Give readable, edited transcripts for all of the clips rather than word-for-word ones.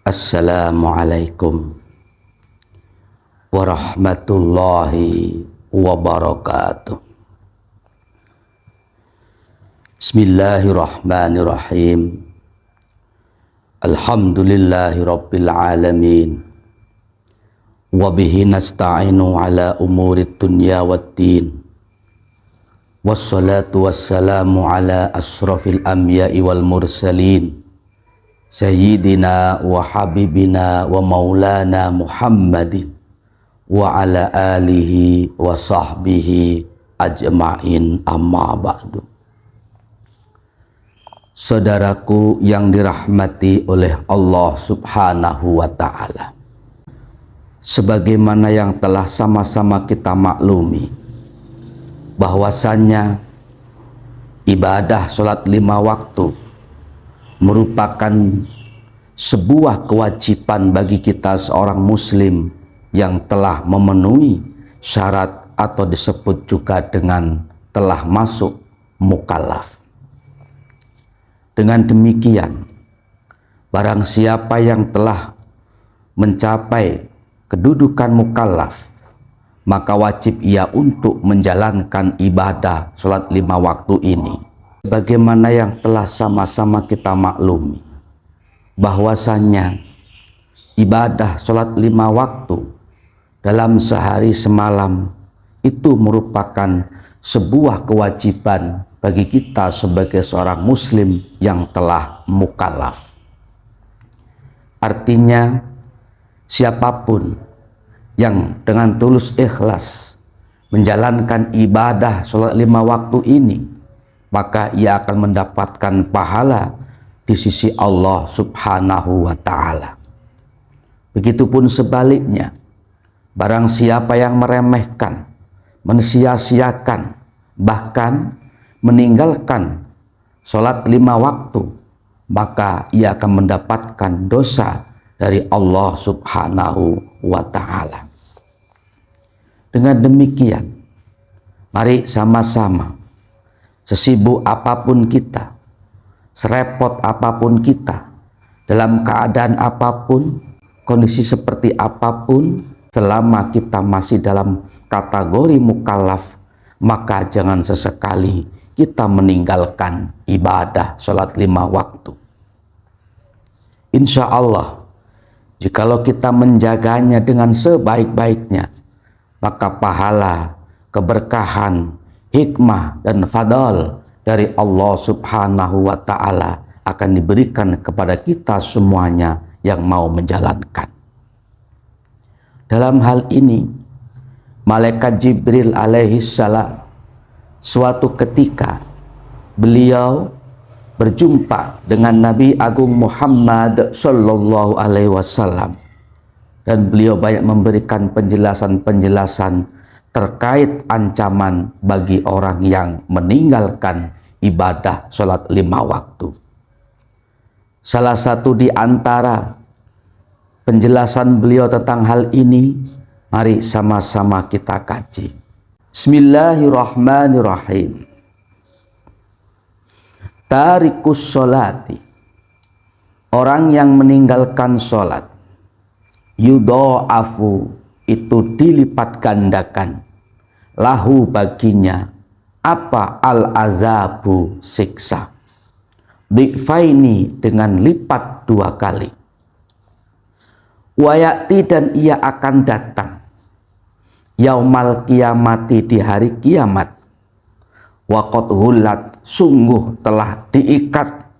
Assalamualaikum warahmatullahi wabarakatuh. Bismillahirrahmanirrahim. Alhamdulillahi rabbil alamin. Wabihi nasta'inu ala umurid dunya waddin. Wassalatu wassalamu ala asrafil anbiya'i wal mursalin, Sayyidina wa habibina wa maulana Muhammadin wa ala alihi wa sahbihi ajma'in, amma ba'du. Saudaraku yang dirahmati oleh Allah subhanahu wa ta'ala, sebagaimana yang telah sama-sama kita maklumi bahwasannya ibadah sholat 5 waktu merupakan sebuah kewajiban bagi kita seorang muslim yang telah memenuhi syarat atau disebut juga dengan telah masuk mukallaf. Dengan demikian, barang siapa yang telah mencapai kedudukan mukallaf, maka wajib ia untuk menjalankan ibadah sholat 5 waktu ini. Bagaimana yang telah sama-sama kita maklumi bahwasannya ibadah sholat 5 waktu dalam sehari semalam itu merupakan sebuah kewajiban bagi kita sebagai seorang muslim yang telah mukallaf. Artinya siapapun yang dengan tulus ikhlas menjalankan ibadah sholat 5 waktu ini, maka ia akan mendapatkan pahala di sisi Allah subhanahu wa ta'ala. Begitupun sebaliknya, barang siapa yang meremehkan, mensia-siakan, bahkan meninggalkan sholat 5 waktu, maka ia akan mendapatkan dosa dari Allah subhanahu wa ta'ala. Dengan demikian, mari sama-sama, sesibuk apapun kita, serepot apapun kita, dalam keadaan apapun, kondisi seperti apapun, selama kita masih dalam kategori mukallaf, maka jangan sesekali kita meninggalkan ibadah sholat 5 waktu. Insya Allah, jikalau kita menjaganya dengan sebaik-baiknya, maka pahala, keberkahan, hikmah, dan fadl dari Allah subhanahu wa ta'ala akan diberikan kepada kita semuanya yang mau menjalankan. Dalam hal ini, malaikat Jibril alaihi salam suatu ketika beliau berjumpa dengan Nabi Agung Muhammad sallallahu alaihi wasallam, dan beliau banyak memberikan penjelasan-penjelasan terkait ancaman bagi orang yang meninggalkan ibadah sholat 5 waktu. Salah satu di antara penjelasan beliau tentang hal ini, mari sama-sama kita kaji. Bismillahirrahmanirrahim. Tarikus sholati, orang yang meninggalkan sholat, yudha'afu, itu dilipat gandakan, lahu baginya, apa al-azabu, siksa, difaini, dengan lipat 2 kali, wayati, dan ia akan datang, yaumal kiamati, di hari kiamat, waqad hulat, sungguh telah diikat,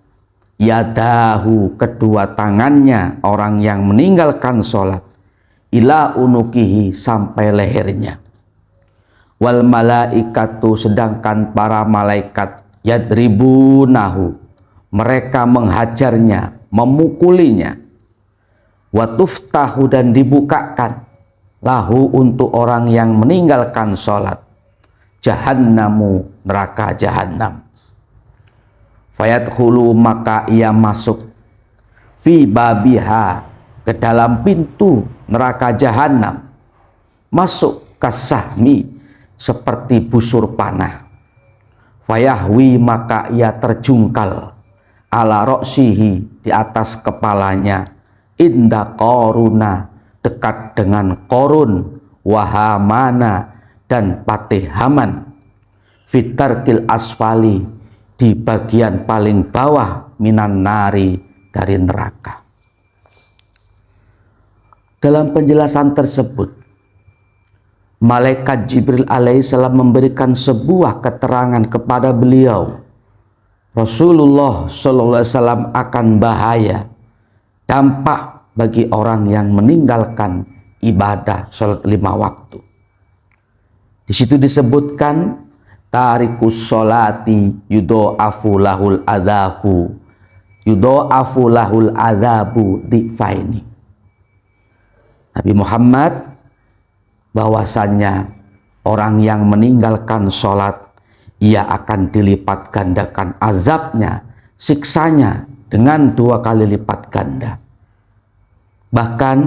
yadahu, kedua tangannya orang yang meninggalkan sholat, ila unukihi, sampai lehernya, wal malaikatu, sedangkan para malaikat, yadribunahu, mereka menghajarnya, memukulinya, watuftahu, dan dibukakan, lahu, untuk orang yang meninggalkan sholat, jahannamu, neraka jahannam, fayadkhulu, maka ia masuk, fi babiha, ke dalam pintu neraka jahanam, masuk kasahmi, seperti busur panah, fayahwi, maka ia terjungkal, ala roksihi, di atas kepalanya, inda Qaruna, dekat dengan Qarun, wa Hamana, dan Patih Haman, fitarkil asfali, di bagian paling bawah, minan nari, dari neraka. Dalam penjelasan tersebut, malaikat Jibril alaihissalam memberikan sebuah keterangan kepada beliau. Rasulullah SAW akan bahaya, dampak bagi orang yang meninggalkan ibadah sholat 5 waktu. Di situ disebutkan tarikus sholati yudha'afu lahul adzabu, yudha'afu lahul adzabu difaini. Nabi Muhammad, bahwasannya orang yang meninggalkan sholat, ia akan dilipat gandakan azabnya, siksanya dengan 2 kali lipat ganda. Bahkan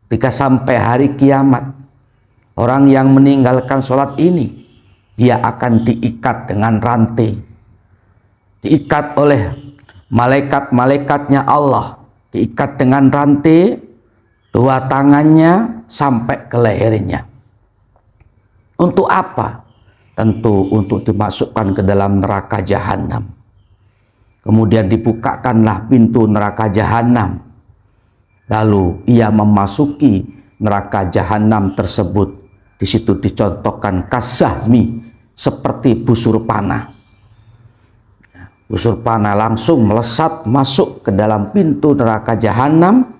ketika sampai hari kiamat, orang yang meninggalkan sholat ini, dia akan diikat dengan rantai, diikat oleh malaikat-malaikatnya Allah, diikat dengan rantai, 2 tangannya sampai ke lehernya. Untuk apa? Tentu untuk dimasukkan ke dalam neraka jahanam. Kemudian dibukakanlah pintu neraka jahanam. Lalu ia memasuki neraka jahanam tersebut. Di situ dicontohkan kasahmi, seperti busur panah. Busur panah langsung melesat masuk ke dalam pintu neraka jahanam.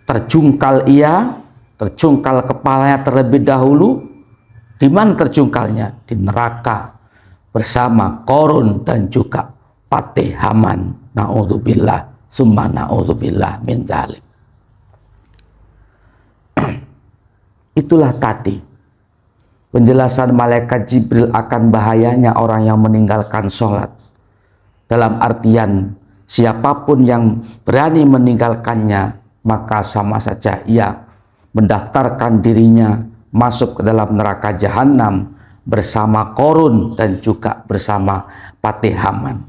Terjungkal ia, terjungkal kepalanya terlebih dahulu. Di mana terjungkalnya? Di neraka bersama Qarun dan juga Patih Haman. Na'udzubillah, summa na'udzubillah min dzalik. Itulah tadi penjelasan malaikat Jibril akan bahayanya orang yang meninggalkan sholat. Dalam artian siapapun yang berani meninggalkannya, maka sama saja ia mendaftarkan dirinya masuk ke dalam neraka jahanam bersama Qarun dan juga bersama Patih Haman.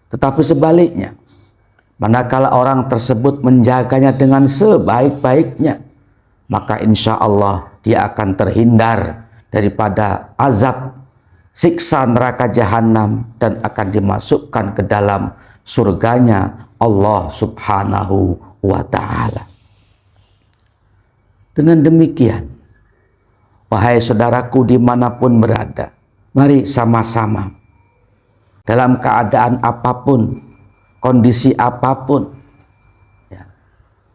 Tetapi sebaliknya, manakala orang tersebut menjaganya dengan sebaik-baiknya, maka insya Allah dia akan terhindar daripada azab siksa neraka jahanam dan akan dimasukkan ke dalam surganya Allah Subhanahu wa ta'ala. Dengan demikian, wahai saudaraku dimanapun berada, mari sama-sama dalam keadaan apapun, kondisi apapun, ya,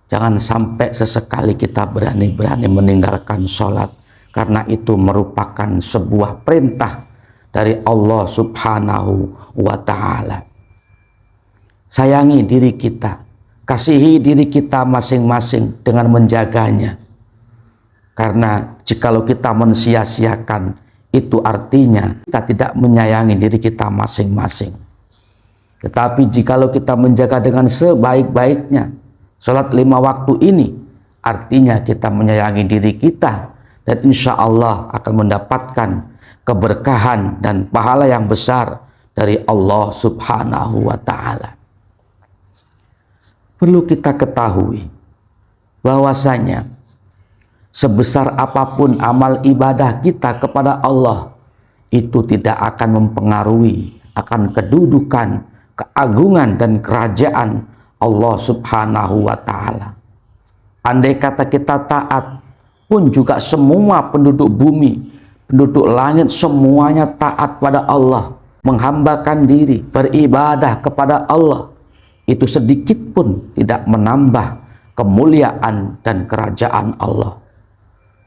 jangan sampai sesekali kita berani-berani meninggalkan sholat, karena itu merupakan sebuah perintah dari Allah Subhanahu wa ta'ala. Sayangi diri kita, kasihi diri kita masing-masing dengan menjaganya. Karena jikalau kita mensia-siakan, itu artinya kita tidak menyayangi diri kita masing-masing. Tetapi jikalau kita menjaga dengan sebaik-baiknya sholat 5 waktu ini, artinya kita menyayangi diri kita, dan insya Allah akan mendapatkan keberkahan dan pahala yang besar dari Allah Subhanahu wa ta'ala. Perlu kita ketahui bahwasanya sebesar apapun amal ibadah kita kepada Allah, itu tidak akan mempengaruhi akan kedudukan, keagungan dan kerajaan Allah Subhanahu wa ta'ala. Andai kata kita taat pun juga semua penduduk bumi, penduduk langit semuanya taat pada Allah, menghambakan diri, beribadah kepada Allah, itu sedikit pun tidak menambah kemuliaan dan kerajaan Allah.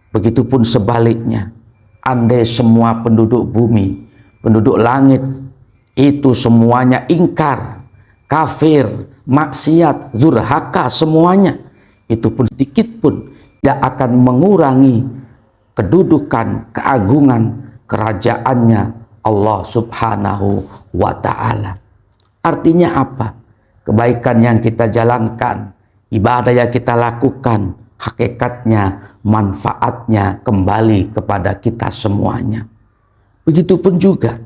Begitupun sebaliknya, andai semua penduduk bumi, penduduk langit itu semuanya ingkar, kafir, maksiat, durhaka semuanya, itu pun sedikit pun tidak akan mengurangi kedudukan, keagungan kerajaannya Allah Subhanahu wa ta'ala. Artinya apa? Kebaikan yang kita jalankan, ibadah yang kita lakukan, hakikatnya, manfaatnya kembali kepada kita semuanya. Begitupun juga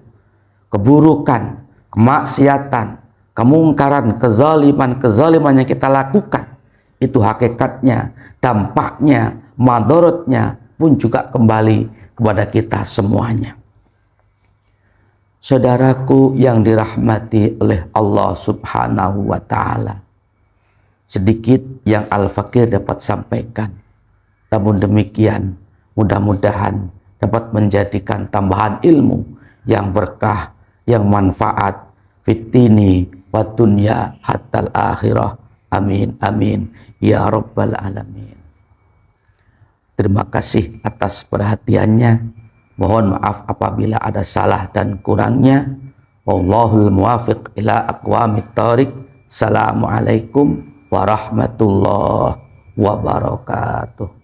keburukan, kemaksiatan, kemungkaran, kezaliman yang kita lakukan, itu hakikatnya, dampaknya, madorotnya pun juga kembali kepada kita semuanya. Saudaraku yang dirahmati oleh Allah Subhanahu wa Ta'ala, sedikit yang Al-Fakir dapat sampaikan. Namun demikian, mudah-mudahan dapat menjadikan tambahan ilmu yang berkah, yang manfaat fitini wa dunya hatal akhirah. Amin amin ya rabbal alamin. Terima kasih atas perhatiannya. Mohon maaf apabila ada salah dan kurangnya. Wallahul muwafiq ila aqwamit thoriq. Assalamualaikum warahmatullahi wabarakatuh.